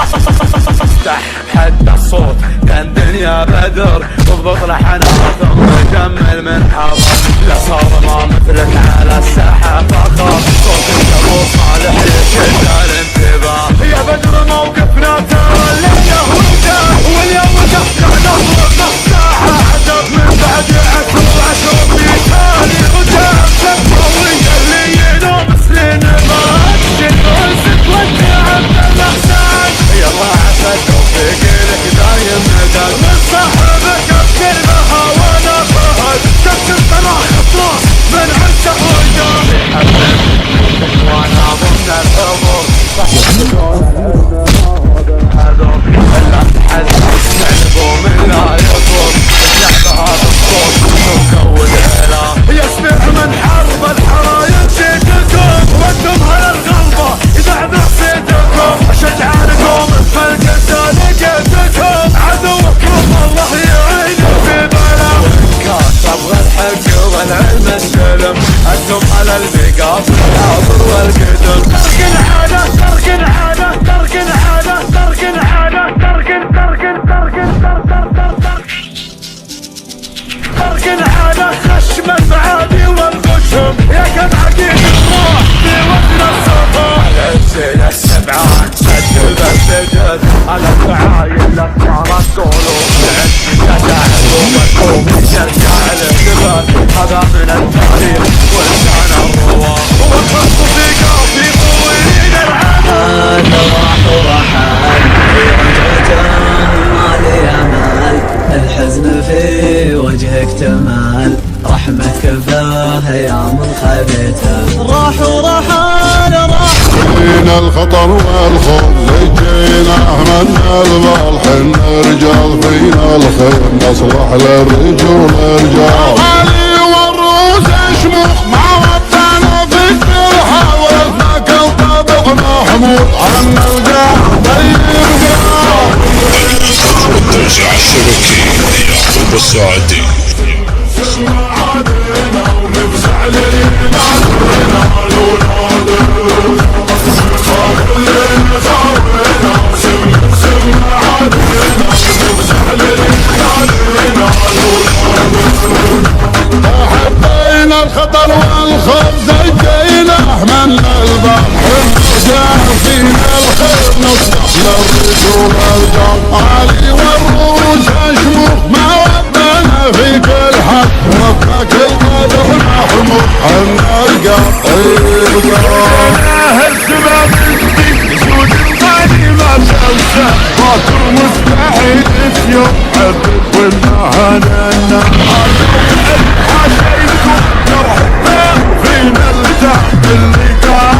افتح حتى الصوت كان دنيا بدر اضبط لحنها ثم كمل من حضر لا صار ما مثلك على الساحة فخر صوت ابو صالح يشد الانتباه يا بدر موقفنا ترى الليلة وانتهى واليوم تفتح نصرك الساحة عجب من بعد عشر بيتالي غجاب سبوي اللي ينوم سنين ما اكشن وزد والنعم بالاحسان يلا عسى التوفيق لك دايم مدد من صاحبك ابشر بها وانا فهد كسر طلع خطوط من عشق وجاب حبيت وانا ضمن الحضور الا تحدث نعلبه من لا يطول اللعبة هذا الصوت مكون علا يسمع من حرب الحرايم جيتكم وانتم على الغلبة اذا عبر صيتكم شجعانكم فالقتال لقيتكم عدوكم الله يعين في بلا كان تبغى الحق والعلم السلم انتم على البقاء في الحاضر والقدم ترك العادة ترك العادة ترك العادة ترك العادة ترك العادة خشم المعادي والغشم يا كم عقيد الروح في وزن الصفا على الزين السبعان سجل السجل على الفعايل لفارة قولوا بعد يدعم ومكوم يرجع الاحتفال هذا من التاريخ ولسان الرواق والخص في قافي طويل العمل رحال في وجهك ما لي امل الحزن في وجهك تمال رحمتك بها يا من خبيته راح ورحال فينا الخطر والخوف جينا من البال حنا رجال فينا الخير نصلح للرجول رجال علي والروس شموخ مع وطنا في الجرحى ورثنا كل طبع محمود عنا القاع طيب قاع التوزيع الشبكي يعقوب السعدي سمع علينا ونفزع لينا علينا الولاد حبينا الخطر والخوف زينا من البحر رجع فينا الخير نصلح للرجول الرجال علي والروس اشموخ ما ودنا في كل حد ربك القدر محمود عنا القطيب السبب الجديد جود القديمة سوسة خاطر مستحيل في يوم عبد والمهنة حاشيكم نرحب فينا التعب اللي كان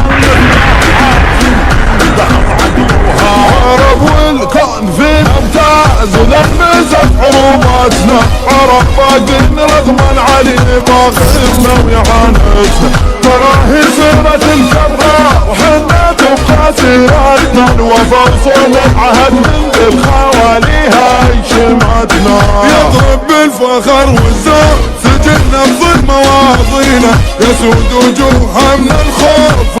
عرب والكون فينا امتاز ولمزت حروباتنا عرب باقين رغما علي باقينا ويعانسنا تراهي سيرة الجراء وحنا تبقى سيرتنا الوفا وصول عهد من الخواليها شمعتنا يضرب بالفخر والزور سجلنا بظل مواضينا يسود وجوهها من الخوف